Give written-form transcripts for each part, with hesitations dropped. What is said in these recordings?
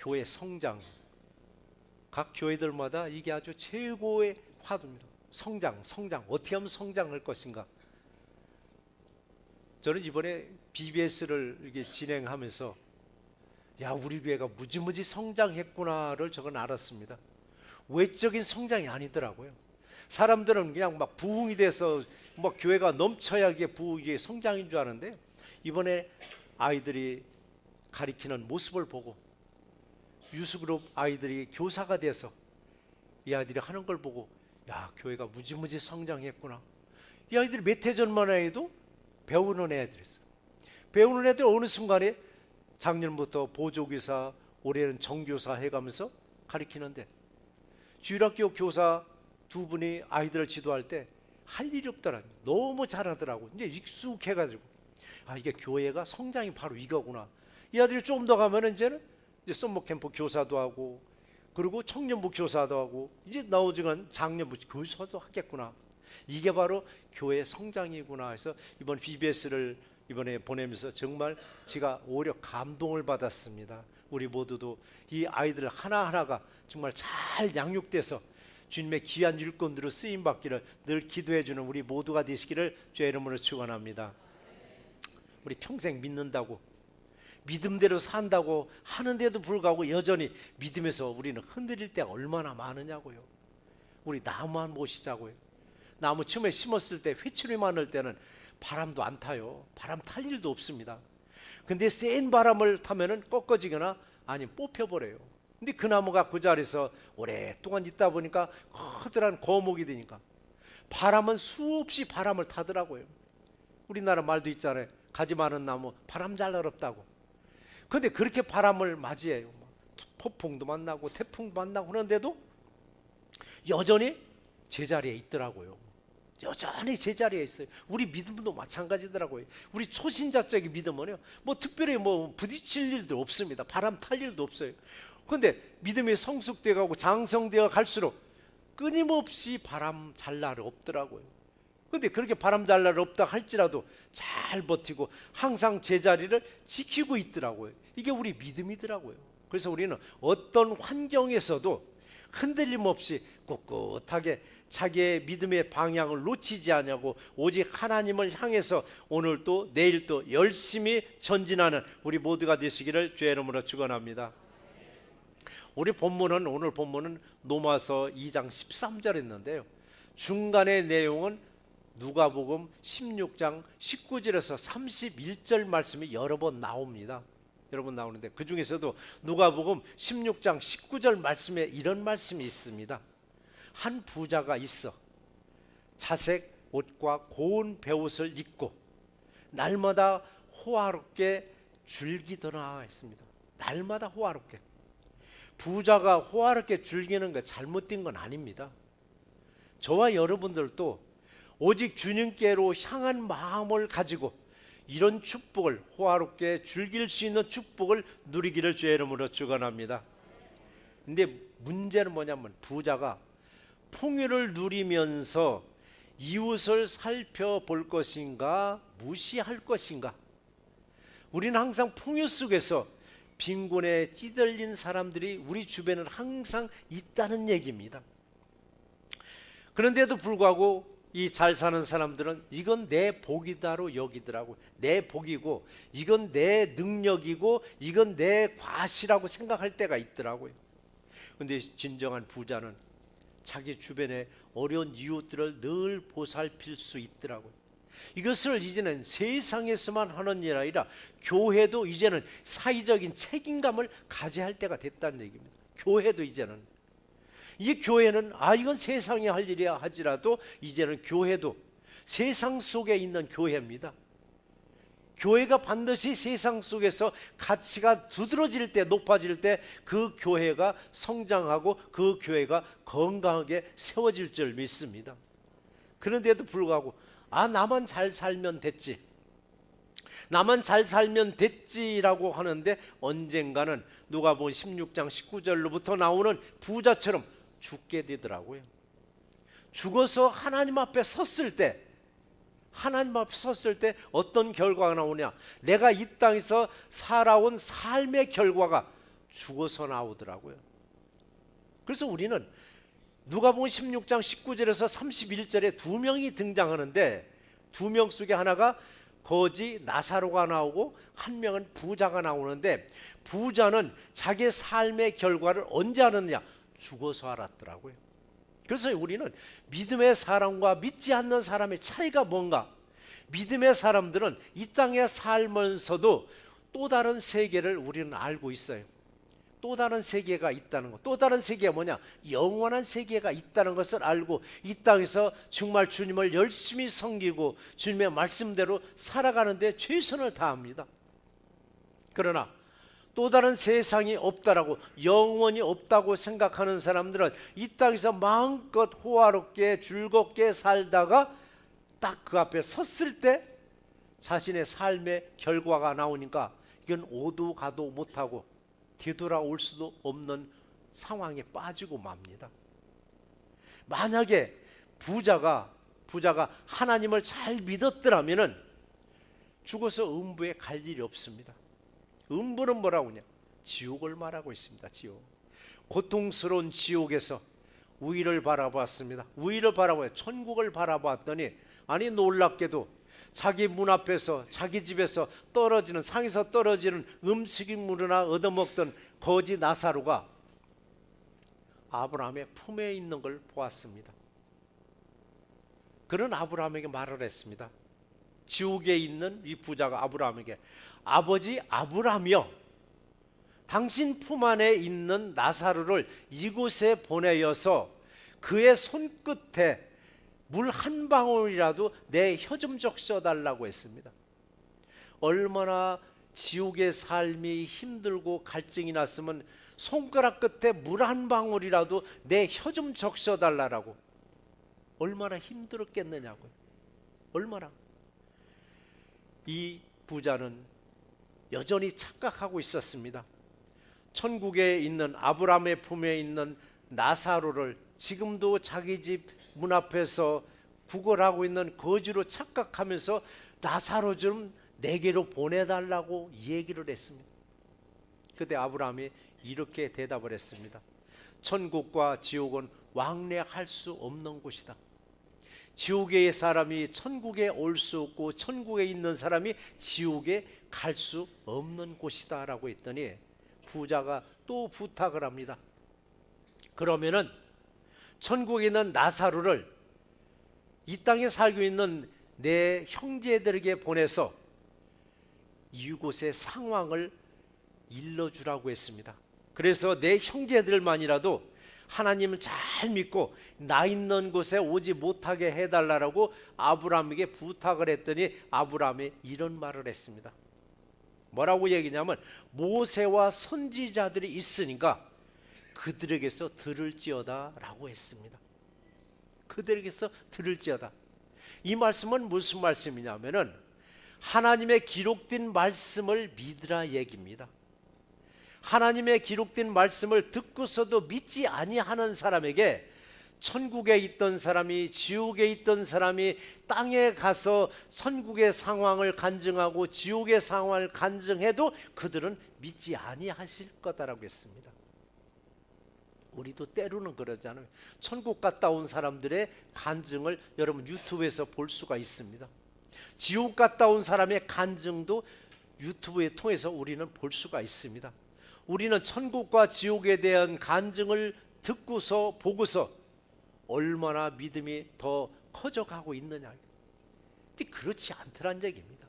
교회 성장. 각 교회들마다 이게 아주 최고의 화두입니다. 성장. 어떻게 하면 성장할 것인가. 저는 이번에 BBS를 이렇게 진행하면서 우리 교회가 무지무지 성장했구나를 저건 알았습니다. 외적인 성장이 아니더라고요. 사람들은 그냥 막 부흥이 돼서 뭐 교회가 넘쳐야 이게 부흥이 성장인 줄 아는데, 이번에 아이들이 가리키는 모습을 보고 유스그룹 아이들이 교사가 돼서 이 아이들이 하는 걸 보고 교회가 무지무지 성장했구나. 이 아이들이 몇 해 전만 해도 배우는 애들이었어요. 배우는 애들 어느 순간에 작년부터 보조교사, 올해는 정교사 해가면서 가리키는데, 주일학교 교사 두 분이 아이들을 지도할 때 할 일이 없더라고요. 너무 잘하더라고. 이제 익숙해가지고 이게 교회가 성장이 바로 이거구나. 이 아들이 좀 더 가면 이제는 이제 썸머 캠프 교사도 하고, 그리고 청년부 교사도 하고, 이제 나오지간 장년부 교사도 하겠구나. 이게 바로 교회 성장이구나 해서 이번 BBS를 이번에 보내면서 정말 제가 오히려 감동을 받았습니다. 우리 모두도 이 아이들 하나하나가 정말 잘 양육돼서 주님의 귀한 일꾼으로 쓰임받기를 늘 기도해주는 우리 모두가 되시기를 주의 이름으로 축원합니다. 우리 평생 믿는다고, 믿음대로 산다고 하는데도 불구하고 여전히 믿음에서 우리는 흔들릴 때가 얼마나 많으냐고요. 우리 나무 한 모시자고요. 나무 처음에 심었을 때 회초리 많을 때는 바람도 안 타요. 바람 탈 일도 없습니다. 근데 센 바람을 타면은 꺾어지거나 아니면 뽑혀버려요. 근데 그 나무가 그 자리에서 오랫동안 있다 보니까 커다란 거목이 되니까 바람은 수없이 바람을 타더라고요. 우리나라 말도 있잖아요. 가지 많은 나무 바람 잘 어렵다고. 근데 그렇게 바람을 맞이해요. 폭풍도 만나고 태풍도 만나고 그런데도 여전히 제자리에 있더라고요. 여전히 제자리에 있어요. 우리 믿음도 마찬가지더라고요. 우리 초신자적인 믿음은요, 뭐 특별히 뭐 부딪힐 일도 없습니다. 바람 탈 일도 없어요. 그런데 믿음이 성숙되어 가고 장성되어 갈수록 끊임없이 바람 잘 날 없더라고요. 그런데 그렇게 바람 잘 날 없다 할지라도 잘 버티고 항상 제자리를 지키고 있더라고요. 이게 우리 믿음이더라고요. 그래서 우리는 어떤 환경에서도 흔들림 없이 꿋꿋하게 자기의 믿음의 방향을 놓치지 않냐고 오직 하나님을 향해서 오늘도 내일도 열심히 전진하는 우리 모두가 되시기를 주의 이름으로 축원합니다. 우리 본문은, 오늘 본문은 로마서 2장 13절 했는데요, 중간의 내용은 누가복음 16장 19절에서 31절 말씀이 여러 번 나옵니다. 여러 번 나오는데 그 중에서도 누가복음 16장 19절 말씀에 이런 말씀이 있습니다. 한 부자가 있어 자색 옷과 고운 베옷을 입고 날마다 호화롭게 즐기더라 했습니다. 날마다 호화롭게. 부자가 호화롭게 즐기는 거 잘못된 건 아닙니다. 저와 여러분들도 오직 주님께로 향한 마음을 가지고 이런 축복을, 호화롭게 즐길 수 있는 축복을 누리기를 주의 이름으로 축원합니다. 근데 문제는 뭐냐면 부자가 풍요를 누리면서 이웃을 살펴볼 것인가 무시할 것인가. 우리는 항상 풍요 속에서 빈곤에 찌들린 사람들이 우리 주변에 항상 있다는 얘기입니다. 그런데도 불구하고 이 잘 사는 사람들은 이건 내 복이다로 여기더라고요. 내 복이고 이건 내 능력이고 이건 내 과시라고 생각할 때가 있더라고요. 그런데 진정한 부자는 자기 주변의 어려운 이웃들을 늘 보살필 수 있더라고요. 이것을 이제는 세상에서만 하는 일 아니라 교회도 이제는 사회적인 책임감을 가져야 할 때가 됐다는 얘기입니다. 교회도 이제는, 이 교회는 이건 세상이 할 일이야 하지라도 이제는 교회도 세상 속에 있는 교회입니다. 교회가 반드시 세상 속에서 가치가 두드러질 때, 높아질 때 그 교회가 성장하고 그 교회가 건강하게 세워질 줄 믿습니다. 그런데도 불구하고 나만 잘 살면 됐지, 나만 잘 살면 됐지라고 하는데 언젠가는 누가복음 16장 19절로부터 나오는 부자처럼 죽게 되더라고요. 죽어서 하나님 앞에 섰을 때, 하나님 앞에 섰을 때 어떤 결과가 나오냐, 내가 이 땅에서 살아온 삶의 결과가 죽어서 나오더라고요. 그래서 우리는 누가복음 16장 19절에서 31절에 두 명이 등장하는데 두 명 속에 하나가 거지 나사로가 나오고 한 명은 부자가 나오는데 부자는 자기의 삶의 결과를 언제 하느냐? 죽어서 알았더라고요. 그래서 우리는 믿음의 사람과 믿지 않는 사람의 차이가 뭔가? 믿음의 사람들은 이 땅에 살면서도 또 다른 세계를 우리는 알고 있어요. 또 다른 세계가 있다는 것. 또 다른 세계가 뭐냐? 영원한 세계가 있다는 것을 알고 이 땅에서 정말 주님을 열심히 섬기고 주님의 말씀대로 살아가는데 최선을 다합니다. 그러나 또 다른 세상이 없다라고, 영원히 없다고 생각하는 사람들은 이 땅에서 마음껏 호화롭게 즐겁게 살다가 딱 그 앞에 섰을 때 자신의 삶의 결과가 나오니까 이건 오도 가도 못하고 되돌아올 수도 없는 상황에 빠지고 맙니다. 만약에 부자가 하나님을 잘 믿었더라면 죽어서 음부에 갈 일이 없습니다. 음부는 뭐라고 하냐? 지옥을 말하고 있습니다. 지옥. 고통스러운 지옥에서 우위를 바라봤습니다. 우위를 바라보아 천국을 바라봤더니 아니 놀랍게도 자기 문 앞에서 자기 집에서 떨어지는 상에서 떨어지는 음식물이나 얻어먹던 거지 나사로가 아브라함의 품에 있는 걸 보았습니다. 그는 아브라함에게 말을 했습니다. 지옥에 있는 이 부자가 아브라함에게 아버지 아브라함이여, 당신 품 안에 있는 나사로를 이곳에 보내어서 그의 손끝에 물 한 방울이라도 내 혀 좀 적셔달라고 했습니다. 얼마나 지옥의 삶이 힘들고 갈증이 났으면 손가락 끝에 물 한 방울이라도 내 혀 좀 적셔달라고 얼마나 힘들었겠느냐고요. 얼마나. 이 부자는 여전히 착각하고 있었습니다. 천국에 있는 아브라함의 품에 있는 나사로를 지금도 자기 집 문 앞에서 구걸하고 있는 거지로 착각하면서 나사로 좀 내게로 보내달라고 얘기를 했습니다. 그때 아브라함이 이렇게 대답을 했습니다. 천국과 지옥은 왕래할 수 없는 곳이다. 지옥의 사람이 천국에 올 수 없고 천국에 있는 사람이 지옥에 갈 수 없는 곳이다 라고 했더니 부자가 또 부탁을 합니다. 그러면은 천국에 있는 나사로를 이 땅에 살고 있는 내 형제들에게 보내서 이곳의 상황을 일러주라고 했습니다. 그래서 내 형제들만이라도 하나님을 잘 믿고 나 있는 곳에 오지 못하게 해달라고 아브라함에게 부탁을 했더니 아브라함이 이런 말을 했습니다. 뭐라고 얘기냐면 모세와 선지자들이 있으니까 그들에게서 들을지어다 라고 했습니다. 그들에게서 들을지어다. 이 말씀은 무슨 말씀이냐면은 하나님의 기록된 말씀을 믿으라 얘기입니다. 하나님의 기록된 말씀을 듣고서도 믿지 아니하는 사람에게 천국에 있던 사람이 지옥에 있던 사람이 땅에 가서 천국의 상황을 간증하고 지옥의 상황을 간증해도 그들은 믿지 아니하실 거다라고 했습니다. 우리도 때로는 그러잖아요. 천국 갔다 온 사람들의 간증을 여러분 유튜브에서 볼 수가 있습니다. 지옥 갔다 온 사람의 간증도 유튜브에 통해서 우리는 볼 수가 있습니다. 우리는 천국과 지옥에 대한 간증을 듣고서 보고서 얼마나 믿음이 더 커져가고 있느냐. 그렇지 않더란 얘기입니다.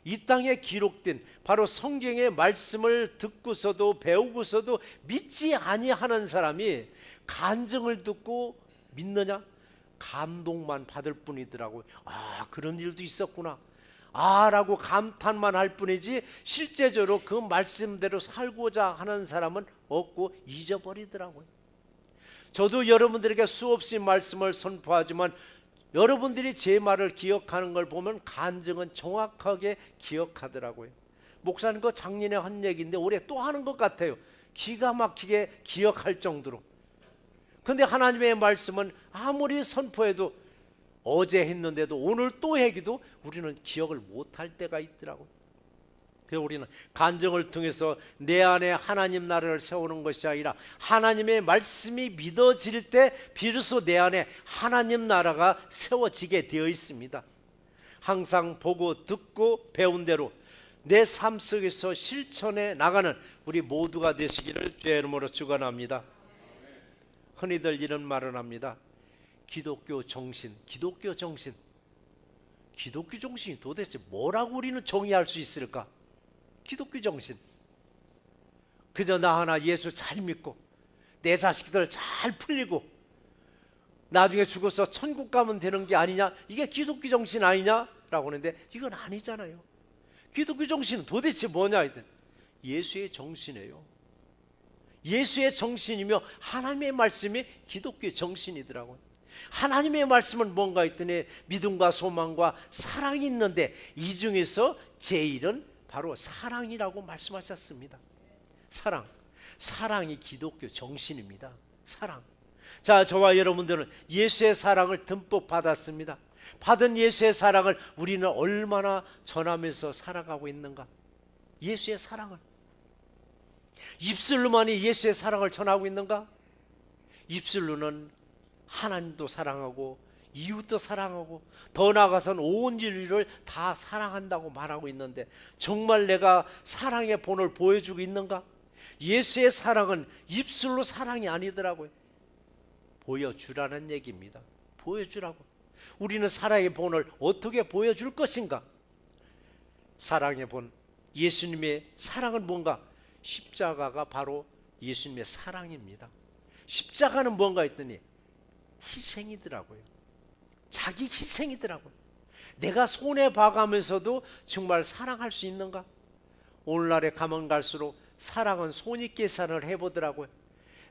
이 땅에 기록된 바로 성경의 말씀을 듣고서도 배우고서도 믿지 아니하는 사람이 간증을 듣고 믿느냐? 감동만 받을 뿐이더라고요. 아, 그런 일도 있었구나. 라고 감탄만 할 뿐이지 실제적으로 그 말씀대로 살고자 하는 사람은 없고 잊어버리더라고요. 저도 여러분들에게 수없이 말씀을 선포하지만 여러분들이 제 말을 기억하는 걸 보면 간증은 정확하게 기억하더라고요. 목사님 그 작년에 한 얘기인데 올해 또 하는 것 같아요. 기가 막히게 기억할 정도로. 근데 하나님의 말씀은 아무리 선포해도 어제 했는데도 오늘 또 얘기도 우리는 기억을 못할 때가 있더라고요. 그래서 우리는 간증을 통해서 내 안에 하나님 나라를 세우는 것이 아니라 하나님의 말씀이 믿어질 때 비로소 내 안에 하나님 나라가 세워지게 되어 있습니다. 항상 보고 듣고 배운 대로 내 삶 속에서 실천해 나가는 우리 모두가 되시기를 주의 이름으로 축원합니다. 흔히들 이런 말을 합니다. 기독교 정신, 기독교 정신. 기독교 정신이 도대체 뭐라고 우리는 정의할 수 있을까? 기독교 정신. 그저 나 하나 예수 잘 믿고 내 자식들 잘 풀리고 나중에 죽어서 천국 가면 되는 게 아니냐? 이게 기독교 정신 아니냐라고 하는데 이건 아니잖아요. 기독교 정신은 도대체 뭐냐 하여튼 예수의 정신이에요. 예수의 정신이며 하나님의 말씀이 기독교의 정신이더라고요. 하나님의 말씀은 뭔가 했더니 믿음과 소망과 사랑이 있는데 이 중에서 제일은 바로 사랑이라고 말씀하셨습니다. 사랑이 기독교 정신입니다. 사랑. 자, 저와 여러분들은 예수의 사랑을 듬뿍 받았습니다. 받은 예수의 사랑을 우리는 얼마나 전하면서 살아가고 있는가? 예수의 사랑을 입술로만이 예수의 사랑을 전하고 있는가? 입술로는 하나님도 사랑하고 이웃도 사랑하고 더 나아가서는 온 인류를 다 사랑한다고 말하고 있는데 정말 내가 사랑의 본을 보여주고 있는가? 예수의 사랑은 입술로 사랑이 아니더라고요. 보여주라는 얘기입니다. 보여주라고. 우리는 사랑의 본을 어떻게 보여줄 것인가? 사랑의 본, 예수님의 사랑은 뭔가? 십자가가 바로 예수님의 사랑입니다. 십자가는 뭔가 했더니 희생이더라고요. 자기 희생이더라고요. 내가 손해 봐가면서도 정말 사랑할 수 있는가? 오늘날에 가면 갈수록 사랑은 손익계산을 해보더라고요.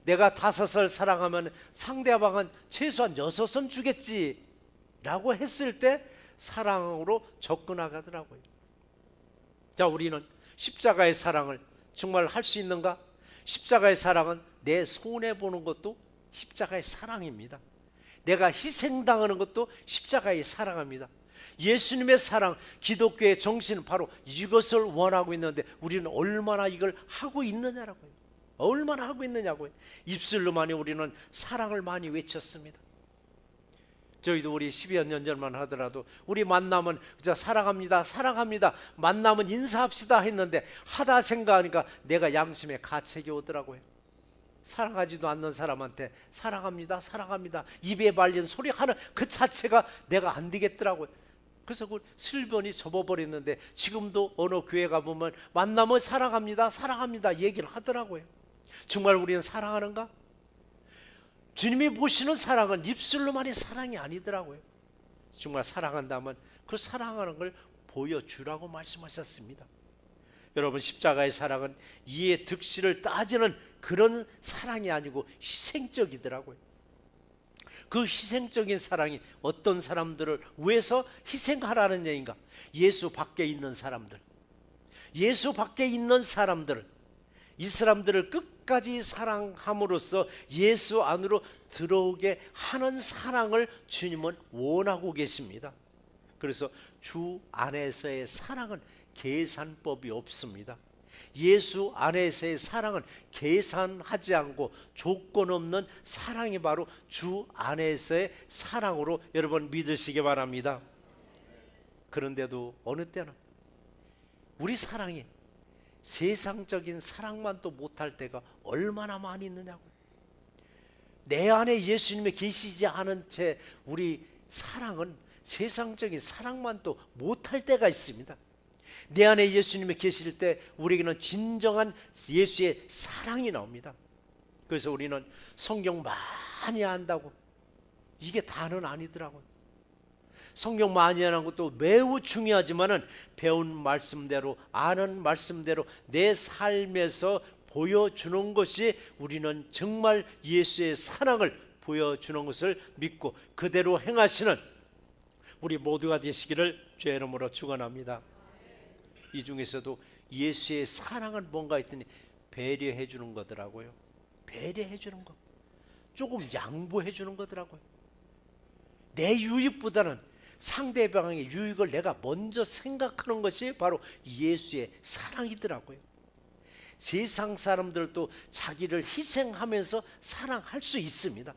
내가 5을 사랑하면 상대방은 최소한 6은 주겠지 라고 했을 때 사랑으로 접근하더라고요. 자, 우리는 십자가의 사랑을 정말 할 수 있는가? 십자가의 사랑은 내 손해보는 것도 십자가의 사랑입니다. 내가 희생당하는 것도 십자가의 사랑입니다. 예수님의 사랑, 기독교의 정신은 바로 이것을 원하고 있는데 우리는 얼마나 이걸 하고 있느냐라고요. 얼마나 하고 있느냐고요. 입술로만이 우리는 사랑을 많이 외쳤습니다. 저희도 우리 10여 년 전만 하더라도 우리 만나면 그저 사랑합니다, 사랑합니다, 만나면 인사합시다 했는데 하다 생각하니까 내가 양심에 가책이 오더라고요. 사랑하지도 않는 사람한테 사랑합니다, 사랑합니다 입에 발린 소리 하는 그 자체가 내가 안 되겠더라고요. 그래서 그 슬변이 접어버렸는데 지금도 어느 교회 가보면 만나면 사랑합니다, 사랑합니다 얘기를 하더라고요. 정말 우리는 사랑하는가? 주님이 보시는 사랑은 입술로만이 사랑이 아니더라고요. 정말 사랑한다면 그 사랑하는 걸 보여주라고 말씀하셨습니다. 여러분, 십자가의 사랑은 이의 득실을 따지는 그런 사랑이 아니고 희생적이더라고요. 그 희생적인 사랑이 어떤 사람들을 위해서 희생하라는 얘기인가? 예수 밖에 있는 사람들, 예수 밖에 있는 사람들을, 이 사람들을 끝까지 사랑함으로써 예수 안으로 들어오게 하는 사랑을 주님은 원하고 계십니다. 그래서 주 안에서의 사랑은 계산법이 없습니다. 예수 안에서의 사랑은 계산하지 않고 조건 없는 사랑이 바로 주 안에서의 사랑으로 여러분 믿으시기 바랍니다. 그런데도 어느 때는 우리 사랑이 세상적인 사랑만 또 못할 때가 얼마나 많이 있느냐고. 내 안에 예수님이 계시지 않은 채 우리 사랑은 세상적인 사랑만 또 못할 때가 있습니다. 내 안에 예수님이 계실 때 우리에게는 진정한 예수의 사랑이 나옵니다. 그래서 우리는 성경 많이 안다고 이게 다는 아니더라고요. 성경 많이 하는 것도 매우 중요하지만은 배운 말씀대로, 아는 말씀대로 내 삶에서 보여주는 것이 우리는 정말 예수의 사랑을 보여주는 것을 믿고 그대로 행하시는 우리 모두가 되시기를 주의 이름으로 축원합니다. 이 중에서도 예수의 사랑은 뭔가 했더니 배려해 주는 거더라고요. 배려해 주는 거, 조금 양보해 주는 거더라고요. 내 유익보다는 상대방의 유익을 내가 먼저 생각하는 것이 바로 예수의 사랑이더라고요. 세상 사람들도 자기를 희생하면서 사랑할 수 있습니다.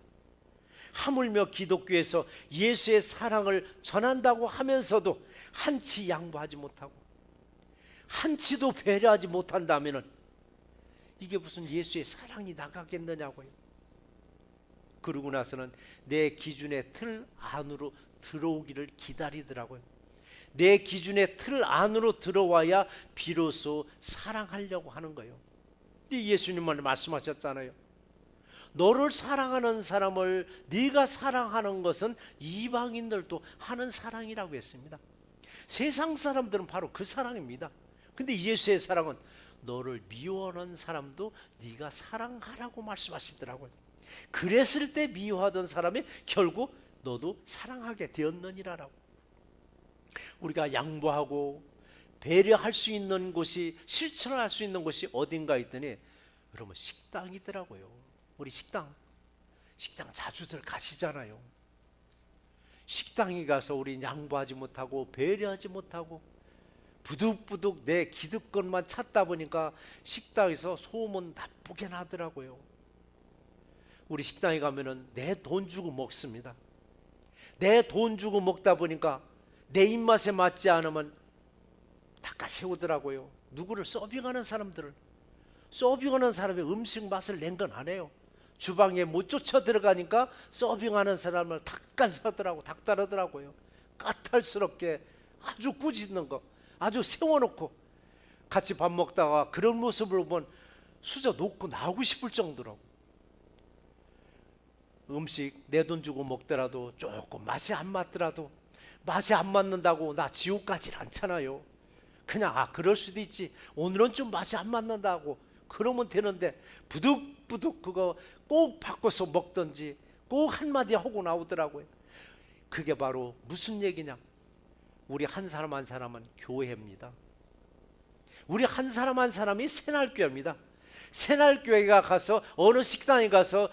하물며 기독교에서 예수의 사랑을 전한다고 하면서도 한치 양보하지 못하고 한치도 배려하지 못한다면 이게 무슨 예수의 사랑이 나가겠느냐고요. 그러고 나서는 내 기준의 틀 안으로 들어오기를 기다리더라고요. 내 기준의 틀 안으로 들어와야 비로소 사랑하려고 하는 거예요. 예수님은 말씀하셨잖아요. 너를 사랑하는 사람을 네가 사랑하는 것은 이방인들도 하는 사랑이라고 했습니다. 세상 사람들은 바로 그 사랑입니다. 근데 예수의 사랑은 너를 미워하는 사람도 네가 사랑하라고 말씀하시더라고요. 그랬을 때 미워하던 사람이 결국 너도 사랑하게 되었느니라라고. 우리가 양보하고 배려할 수 있는 곳이, 실천할 수 있는 곳이 어딘가 있더니 여러분 식당이더라고요. 우리 식당 자주들 가시잖아요. 식당에 가서 우리 양보하지 못하고 배려하지 못하고 부득부득 내 기득권만 찾다 보니까 식당에서 소문 나쁘게 나더라고요. 우리 식당에 가면은 내 돈 주고 먹습니다. 내 돈 주고 먹다 보니까 내 입맛에 맞지 않으면 닦아 세우더라고요. 누구를 서빙하는 사람들을. 서빙하는 사람이 음식 맛을 낸 건 아니에요. 주방에 못 쫓아 들어가니까 서빙하는 사람을 닥달하더라고요. 까탈스럽게 아주 꾸짖는 거, 아주 세워놓고 같이 밥 먹다가 그런 모습을 보면 수저 놓고 나오고 싶을 정도로. 음식 내 돈 주고 먹더라도 조금 맛이 안 맞더라도 맛이 안 맞는다고 나 지옥 가질 않잖아요. 그냥 그럴 수도 있지, 오늘은 좀 맛이 안 맞는다고 그러면 되는데 부득부득 그거 꼭 바꿔서 먹든지 꼭 한마디 하고 나오더라고요. 그게 바로 무슨 얘기냐? 우리 한 사람 한 사람은 교회입니다. 우리 한 사람 한 사람이 새날교회입니다. 새날교회가 가서 어느 식당에 가서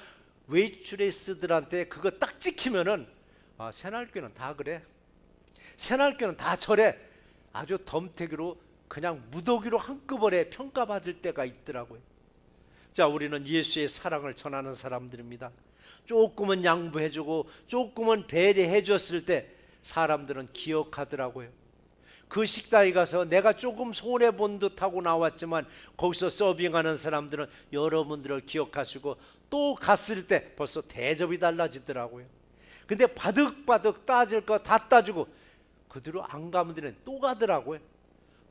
웨이트레스들한테 그거 딱 찍히면은 새날교회는 다 그래, 새날교회는 다 저래, 아주 덤태기로 그냥 무더기로 한꺼번에 평가받을 때가 있더라고요. 자, 우리는 예수의 사랑을 전하는 사람들입니다. 조금은 양보해주고 조금은 배려해줬을 때 사람들은 기억하더라고요. 그 식당에 가서 내가 조금 손해본 듯하고 나왔지만 거기서 서빙하는 사람들은 여러분들을 기억하시고 또 갔을 때 벌써 대접이 달라지더라고요. 근데 바득바득 따질 거 다 따주고 그대로 안 가면 되는 또 가더라고요.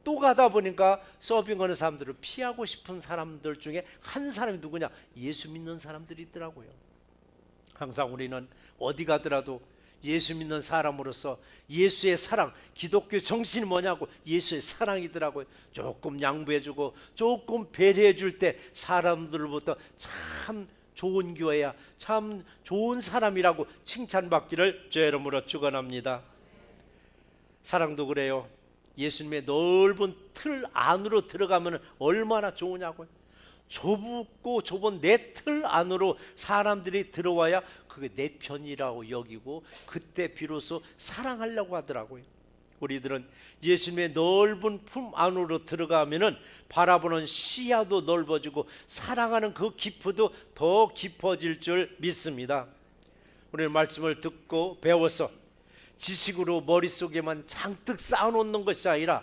또 가다 보니까 서빙하는 사람들을 피하고 싶은 사람들 중에 한 사람이 누구냐? 예수 믿는 사람들이 있더라고요. 항상 우리는 어디 가더라도 예수 믿는 사람으로서 예수의 사랑, 기독교 정신이 뭐냐고 예수의 사랑이더라고요. 조금 양보해주고 조금 배려해줄 때 사람들로부터 참 좋은 교회야, 참 좋은 사람이라고 칭찬받기를 제 이름으로 축원합니다. 사랑도 그래요. 예수님의 넓은 틀 안으로 들어가면 얼마나 좋으냐고요. 좁고 좁은 내 틀 안으로 사람들이 들어와야 그게 내 편이라고 여기고 그때 비로소 사랑하려고 하더라고요. 우리들은 예수님의 넓은 품 안으로 들어가면은 바라보는 시야도 넓어지고 사랑하는 그 깊이도 더 깊어질 줄 믿습니다. 우리는 말씀을 듣고 배워서 지식으로 머릿속에만 잔뜩 쌓아놓는 것이 아니라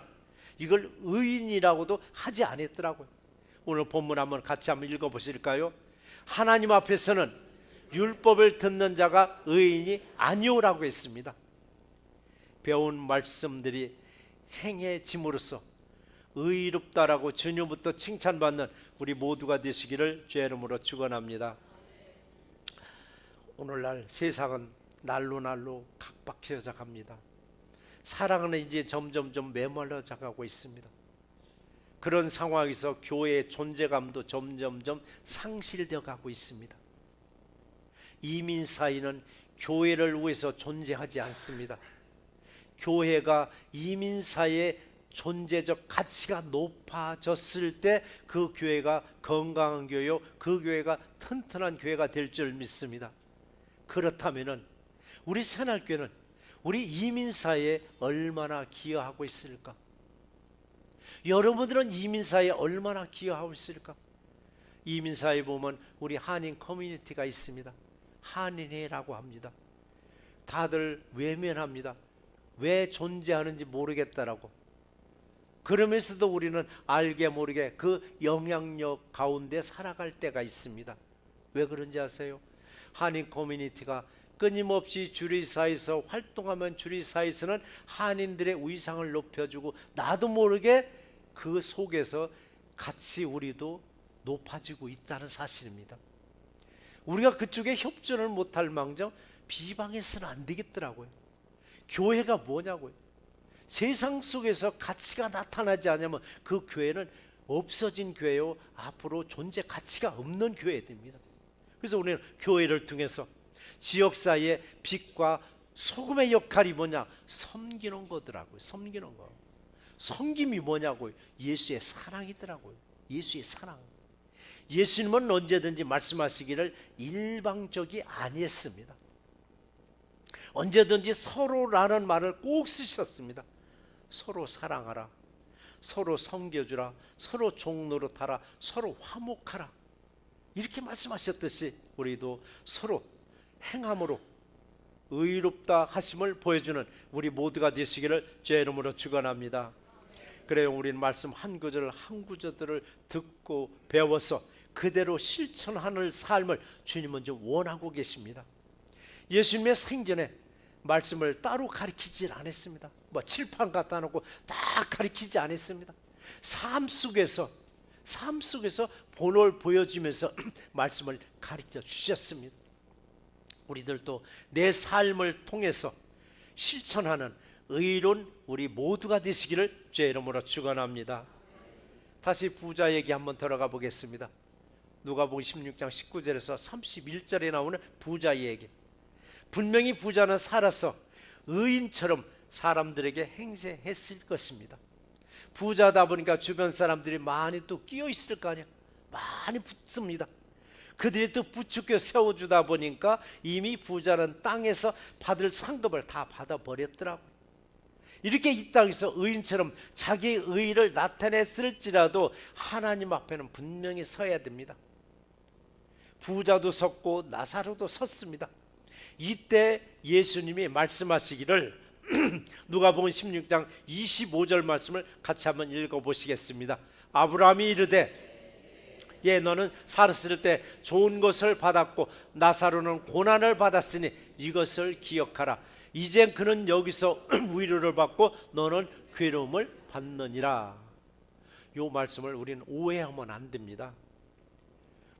이걸 의인이라고도 하지 않았더라고요. 오늘 본문 한번 같이 한번 읽어보실까요? 하나님 앞에서는 율법을 듣는 자가 의인이 아니오라고 했습니다. 배운 말씀들이 행해짐으로써 의롭다라고 전후부터 칭찬받는 우리 모두가 되시기를 주의 이름으로 축원합니다. 오늘날 세상은 날로 각박해져 갑니다. 사랑은 이제 점점 메말라져 가고 있습니다. 그런 상황에서 교회의 존재감도 점점 상실되어 가고 있습니다. 이민 사회는 교회를 위해서 존재하지 않습니다. 교회가 이민 사회의 존재적 가치가 높아졌을 때 그 교회가 건강한 교회요, 그 교회가 튼튼한 교회가 될 줄 믿습니다. 그렇다면은 우리 새날교회는 우리 이민사회에 얼마나 기여하고 있을까? 여러분들은 이민사회에 얼마나 기여하고 있을까? 이민사회에 보면 우리 한인 커뮤니티가 있습니다. 한인회라고 합니다. 다들 외면합니다. 왜 존재하는지 모르겠다라고. 그러면서도 우리는 알게 모르게 그 영향력 가운데 살아갈 때가 있습니다. 왜 그런지 아세요? 한인 커뮤니티가 끊임없이 주리사에서 활동하면 주리사에서는 한인들의 위상을 높여주고 나도 모르게 그 속에서 같이 우리도 높아지고 있다는 사실입니다. 우리가 그쪽에 협조를 못할 망정 비방해서는 안 되겠더라고요. 교회가 뭐냐고요. 세상 속에서 가치가 나타나지 않으면 그 교회는 없어진 교회요, 앞으로 존재 가치가 없는 교회입니다. 그래서 우리는 교회를 통해서 지역사회의 빛과 소금의 역할이 뭐냐? 섬기는 거더라고요. 섬기는 거. 섬김이 뭐냐고요? 예수의 사랑이더라고요. 예수의 사랑. 예수님은 언제든지 말씀하시기를 일방적이 아니했습니다. 언제든지 서로라는 말을 꼭 쓰셨습니다. 서로 사랑하라, 서로 섬겨주라, 서로 종노릇하라, 서로 화목하라, 이렇게 말씀하셨듯이 우리도 서로 행함으로 의롭다 하심을 보여주는 우리 모두가 되시기를 주의 이름으로 축원합니다. 그래요, 우리는 말씀 한 구절 한 구절들을 듣고 배워서 그대로 실천하는 삶을 주님은 좀 원하고 계십니다. 예수님의 생전에 말씀을 따로 가르치질 않았습니다. 뭐 칠판 갖다 놓고 딱 가르치지 않았습니다. 삶 속에서 본을 보여주면서 말씀을 가르쳐 주셨습니다. 우리들도 내 삶을 통해서 실천하는 의로운 우리 모두가 되시기를 주의 이름으로 축원합니다. 다시 부자 얘기 한번 들어가 보겠습니다. 누가복음 16장 19절에서 31절에 나오는 부자 얘기. 분명히 부자는 살아서 의인처럼 사람들에게 행세했을 것입니다. 부자다 보니까 주변 사람들이 많이 또 끼어 있을 거 아니야. 많이 붙습니다. 그들이 또 부축해 세워주다 보니까 이미 부자는 땅에서 받을 상급을 다 받아버렸더라고요. 이렇게 이 땅에서 의인처럼 자기의 의의를 나타냈을지라도 하나님 앞에는 분명히 서야 됩니다. 부자도 섰고 나사로도 섰습니다. 이때 예수님이 말씀하시기를 누가복음 16장 25절 말씀을 같이 한번 읽어보시겠습니다. 아브라함이 이르되 예, 너는 살았을 때 좋은 것을 받았고 나사로는 고난을 받았으니 이것을 기억하라. 이제 그는 여기서 위로를 받고 너는 괴로움을 받느니라. 이 말씀을 우리는 오해하면 안 됩니다.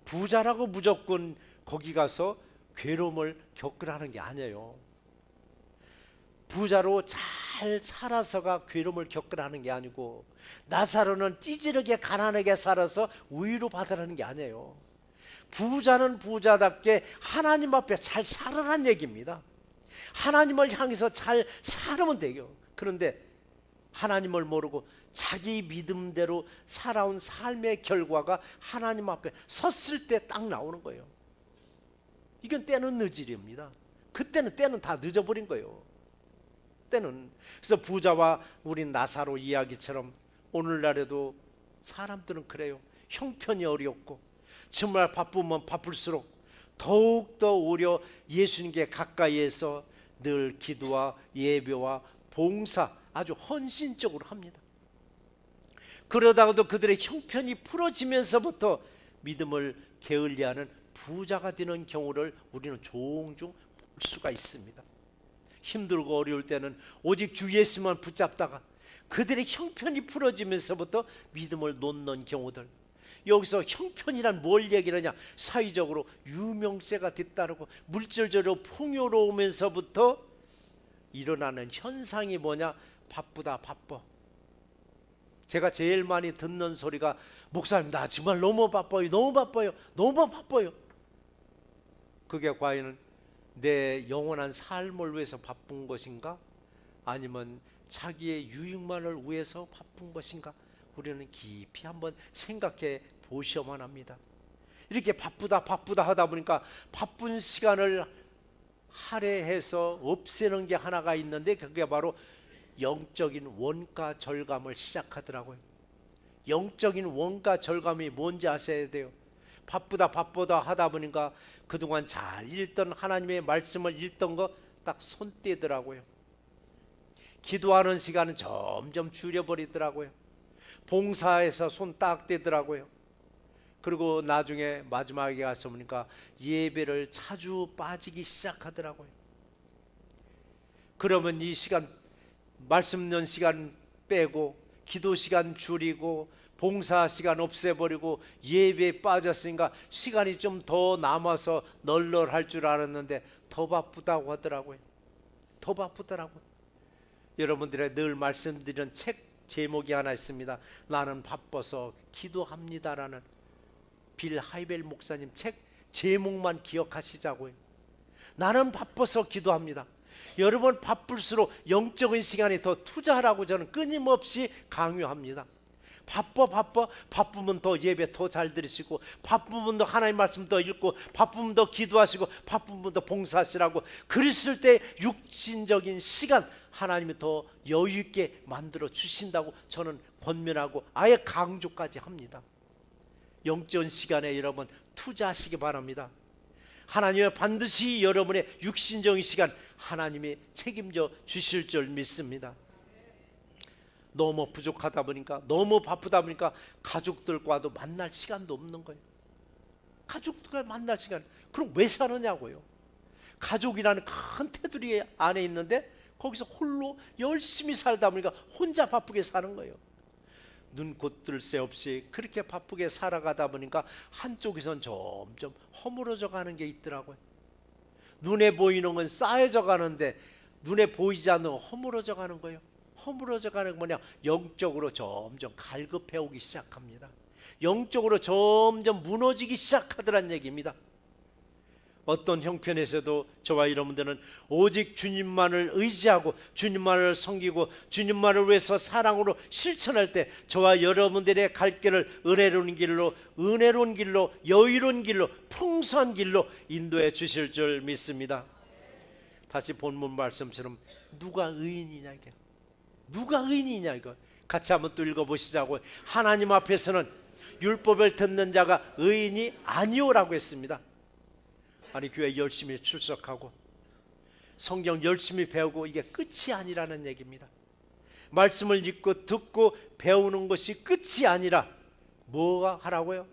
부자라고 무조건 거기 가서 괴로움을 겪으라는 게 아니에요. 부자로 잘 살아서가 괴로움을 겪으라는 게 아니고 나사로는 찌질하게 가난하게 살아서 위로 받으라는 게 아니에요. 부자는 부자답게 하나님 앞에 잘 살아라는 얘기입니다. 하나님을 향해서 잘 살면 돼요. 그런데 하나님을 모르고 자기 믿음대로 살아온 삶의 결과가 하나님 앞에 섰을 때 딱 나오는 거예요. 이건 때는 늦으리입니다. 그때는 때는 다 늦어버린 거예요. 때는. 그래서 부자와 우리 나사로 이야기처럼 오늘날에도 사람들은 그래요. 형편이 어렵고 정말 바쁘면 바쁠수록 더욱더 오히려 예수님께 가까이에서 늘 기도와 예배와 봉사 아주 헌신적으로 합니다. 그러다가도 그들의 형편이 풀어지면서부터 믿음을 게을리하는 부자가 되는 경우를 우리는 종종 볼 수가 있습니다. 힘들고 어려울 때는 오직 주 예수만 붙잡다가 그들의 형편이 풀어지면서부터 믿음을 놓는 경우들. 여기서 형편이란 뭘 얘기하냐? 사회적으로 유명세가 뒤따르고 물질적으로 풍요로우면서부터 일어나는 현상이 뭐냐? 바쁘다 바빠. 제가 제일 많이 듣는 소리가 목사님 나 정말 너무 바빠요. 너무 바빠요. 너무 바빠요. 그게 과연 내 영원한 삶을 위해서 바쁜 것인가? 아니면 자기의 유익만을 위해서 바쁜 것인가? 우리는 깊이 한번 생각해 보셔야만 합니다. 이렇게 바쁘다 하다 보니까 바쁜 시간을 할애해서 없애는 게 하나가 있는데 그게 바로 영적인 원가 절감을 시작하더라고요. 영적인 원가 절감이 뭔지 아셔야 돼요. 바쁘다 하다 보니까 그동안 잘 읽던 하나님의 말씀을 읽던 거 딱 손 떼더라고요. 기도하는 시간은 점점 줄여버리더라고요. 봉사에서 손 딱 떼더라고요. 그리고 나중에 마지막에 가서 보니까 예배를 자주 빠지기 시작하더라고요. 그러면 이 시간, 말씀 듣는 시간 빼고 기도 시간 줄이고 봉사 시간 없애버리고 예배에 빠졌으니까 시간이 좀 더 남아서 널널할 줄 알았는데 더 바쁘다고 하더라고요. 더 바쁘더라고요. 여러분들의 늘 말씀드리는 책 제목이 하나 있습니다. 나는 바빠서 기도합니다라는 빌 하이벨 목사님 책 제목만 기억하시자고요. 나는 바빠서 기도합니다. 여러분 바쁠수록 영적인 시간에 더 투자하라고 저는 끊임없이 강요합니다. 바쁘면 더 예배 더 잘 들으시고, 바쁘면 더 하나님 말씀 더 읽고, 바쁘면 더 기도하시고, 바쁘면 더 봉사하시라고. 그랬을 때 육신적인 시간 하나님이 더 여유 있게 만들어 주신다고 저는 권면하고 아예 강조까지 합니다. 영적인 시간에 여러분 투자하시기 바랍니다. 하나님은 반드시 여러분의 육신적인 시간 하나님이 책임져 주실 줄 믿습니다. 너무 부족하다 보니까, 너무 바쁘다 보니까 가족들과도 만날 시간도 없는 거예요. 가족들과 만날 시간, 그럼 왜 사느냐고요. 가족이라는 큰 테두리 안에 있는데 거기서 홀로 열심히 살다 보니까 혼자 바쁘게 사는 거예요. 눈곧 뜰 새 없이 그렇게 바쁘게 살아가다 보니까 한쪽에선 점점 허물어져 가는 게 있더라고요. 눈에 보이는 건 쌓여져 가는데 눈에 보이지 않는 건 허물어져 가는 거예요. 허물어져 가는 건 뭐냐? 영적으로 점점 갈급해 오기 시작합니다. 영적으로 점점 무너지기 시작하더란 얘기입니다. 어떤 형편에서도 저와 여러분들은 오직 주님만을 의지하고 주님만을 섬기고 주님만을 위해서 사랑으로 실천할 때 저와 여러분들의 갈 길을 은혜로운 길로 여유로운 길로 풍성한 길로 인도해 주실 줄 믿습니다. 다시 본문 말씀처럼 누가 의인이냐, 이게 누가 의인이냐, 이거 같이 한번 또 읽어보시자고. 하나님 앞에서는 율법을 듣는 자가 의인이 아니오라고 했습니다. 아니, 교회 열심히 출석하고 성경 열심히 배우고 이게 끝이 아니라는 얘기입니다. 말씀을 읽고 듣고 배우는 것이 끝이 아니라 뭐가 하라고요?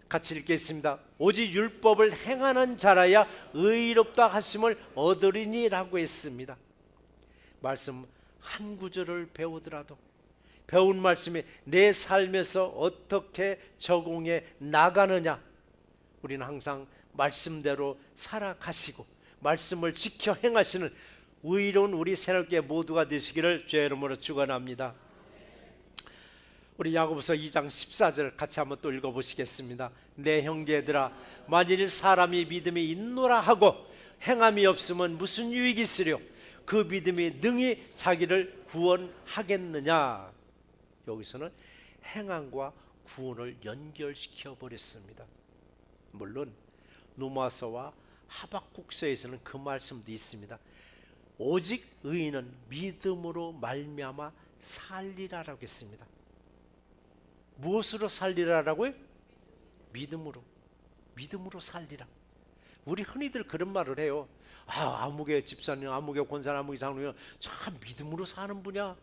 같이 읽겠습니다. 오직 율법을 행하는 자라야 의롭다 하심을 얻으리니라고 했습니다. 말씀 한 구절을 배우더라도 배운 말씀이 내 삶에서 어떻게 적용해 나가느냐, 우리는 항상 말씀대로 살아가시고 말씀을 지켜 행하시는 의로운 우리 새롭게 모두가 되시기를 주의 이름으로 축원합니다. 우리 야고보서 2장 14절 같이 한번 또 읽어보시겠습니다. 내 형제들아, 만일 사람이 믿음이 있노라 하고 행함이 없으면 무슨 유익이 있으려? 그 믿음이 능히 자기를 구원하겠느냐. 여기서는 행함과 구원을 연결시켜 버렸습니다. 물론 누마서와 하박국서에서는 그 말씀도 있습니다. 오직 의인은 믿음으로 말미암아 살리라라고 했습니다. 무엇으로 살리라라고요? 믿음으로 살리라. 우리 흔히들 그런 말을 해요. 아무개 집사님, 아무개 권사님, 아무개 장로님 참 믿음으로 사는 분이야.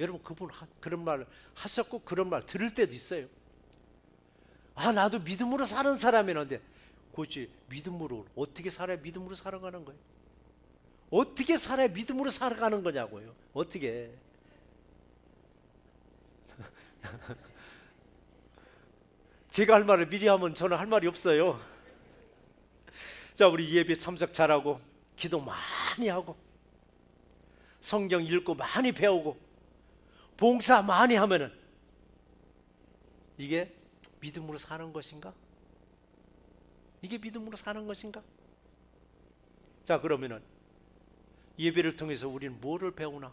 여러분, 그분 그런 말 하셨고 그런 말 들을 때도 있어요. 나도 믿음으로 사는 사람이는데, 그렇지, 믿음으로 어떻게 살아야 믿음으로 살아가는 거예요? 어떻게 살아야 믿음으로 살아가는 거냐고요. 어떻게? 제가 할 말을 미리 하면 저는 할 말이 없어요. 자, 우리 예배 참석 잘하고 기도 많이 하고 성경 읽고 많이 배우고 봉사 많이 하면은 이게 믿음으로 사는 것인가? 이게 믿음으로 사는 것인가? 자, 그러면은 예배를 통해서 우리는 뭐를 배우나?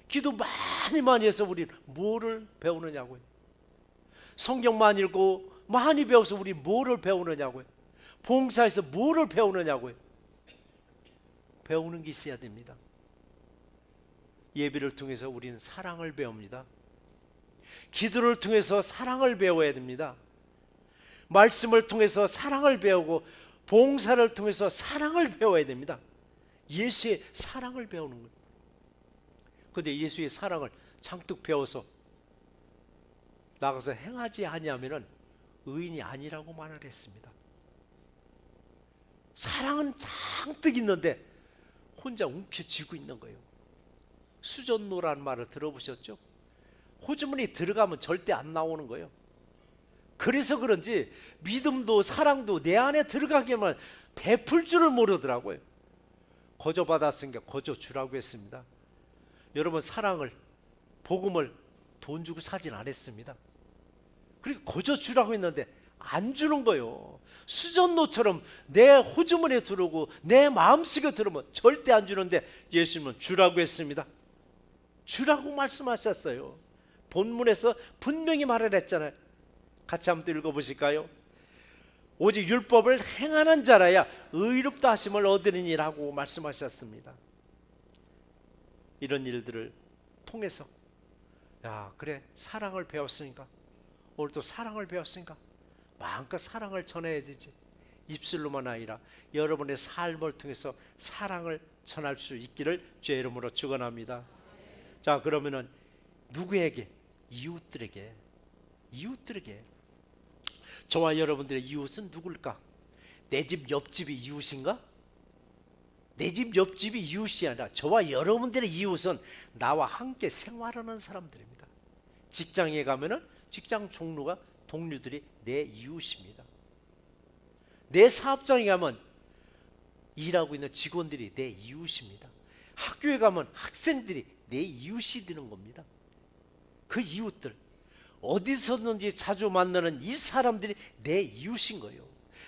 기도 많이 해서 우리는 뭐를 배우느냐고요? 성경 많이 읽고 많이 배워서 우리 뭐를 배우느냐고요? 봉사에서 뭐를 배우느냐고요? 배우는 게 있어야 됩니다. 예배를 통해서 우리는 사랑을 배웁니다. 기도를 통해서 사랑을 배워야 됩니다. 말씀을 통해서 사랑을 배우고 봉사를 통해서 사랑을 배워야 됩니다. 예수의 사랑을 배우는 거예요. 그런데 예수의 사랑을 잔뜩 배워서 나가서 행하지 아니하면 의인이 아니라고 말을 했습니다. 사랑은 잔뜩 있는데 혼자 움켜쥐고 있는 거예요. 수전노라는 말을 들어보셨죠? 호주머니 들어가면 절대 안 나오는 거예요. 그래서 그런지 믿음도 사랑도 내 안에 들어가기만 베풀 줄을 모르더라고요. 거저 받았으니까 거저 주라고 했습니다. 여러분, 사랑을, 복음을 돈 주고 사진 않았습니다. 그리고 거저 주라고 했는데 안 주는 거예요. 수전노처럼 내 호주머니에 들어오고 내 마음속에 들어오면 절대 안 주는데 예수님은 주라고 했습니다. 주라고 말씀하셨어요. 본문에서 분명히 말을 했잖아요. 같이 한번 읽어보실까요? 오직 율법을 행하는 자라야 의롭다 하심을 얻으리니라고 말씀하셨습니다. 이런 일들을 통해서 그래, 사랑을 배웠으니까 오늘 또 사랑을 배웠으니까 마음껏 사랑을 전해야 되지. 입술로만 아니라 여러분의 삶을 통해서 사랑을 전할 수 있기를 주의 이름으로 축원합니다. 자, 그러면은 누구에게? 이웃들에게. 저와 여러분들의 이웃은 누굴까? 내 집 옆집이 이웃인가? 내 집 옆집이 이웃이 아니라 저와 여러분들의 이웃은 나와 함께 생활하는 사람들입니다. 직장에 가면은 직장 동료들이 내 이웃입니다. 내 사업장에 가면 일하고 있는 직원들이 내 이웃입니다. 학교에 가면 학생들이 내 이웃이 되는 겁니다. 그 이웃들, 어디서든지 자주 만나는 이 사람들이 내 이웃인 거예요.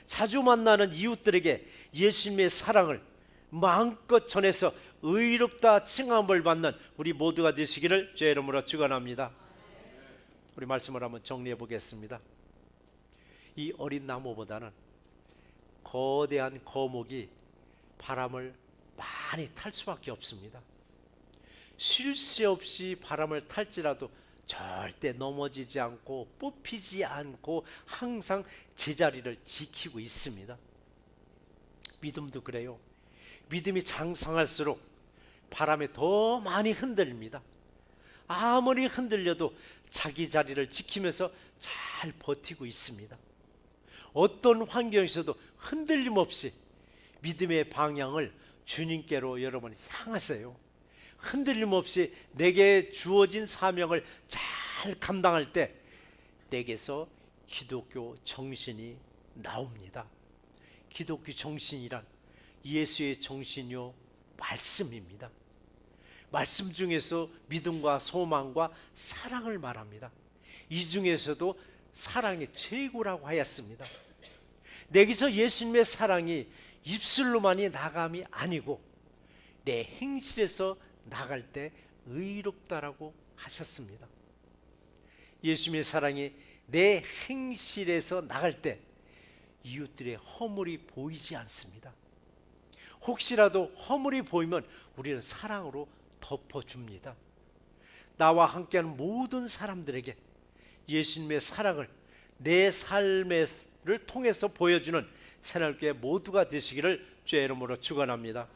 자주 만나는 이웃들에게 예수님의 사랑을 마음껏 전해서 의롭다 칭함을 받는 우리 모두가 되시기를 주의 이름으로 축원합니다. 우리 말씀을 한번 정리해 보겠습니다. 이 어린 나무보다는 거대한 거목이 바람을 많이 탈 수밖에 없습니다. 쉴 새 없이 바람을 탈지라도 절대 넘어지지 않고 뽑히지 않고 항상 제자리를 지키고 있습니다. 믿음도 그래요. 믿음이 장성할수록 바람에 더 많이 흔들립니다. 아무리 흔들려도 자기 자리를 지키면서 잘 버티고 있습니다. 어떤 환경에서도 흔들림 없이 믿음의 방향을 주님께로 여러분 향하세요. 흔들림 없이 내게 주어진 사명을 잘 감당할 때 내게서 기독교 정신이 나옵니다. 기독교 정신이란 예수의 정신이요 말씀입니다. 말씀 중에서 믿음과 소망과 사랑을 말합니다. 이 중에서도 사랑이 최고라고 하였습니다. 내게서 예수님의 사랑이 입술로만이 나감이 아니고 내 행실에서 나갈 때 의롭다라고 하셨습니다. 예수님의 사랑이 내 행실에서 나갈 때 이웃들의 허물이 보이지 않습니다. 혹시라도 허물이 보이면 우리는 사랑으로 덮어줍니다. 나와 함께하는 모든 사람들에게 예수님의 사랑을 내 삶을 통해서 보여주는 새날교회 모두가 되시기를 주의 이름으로 축원합니다.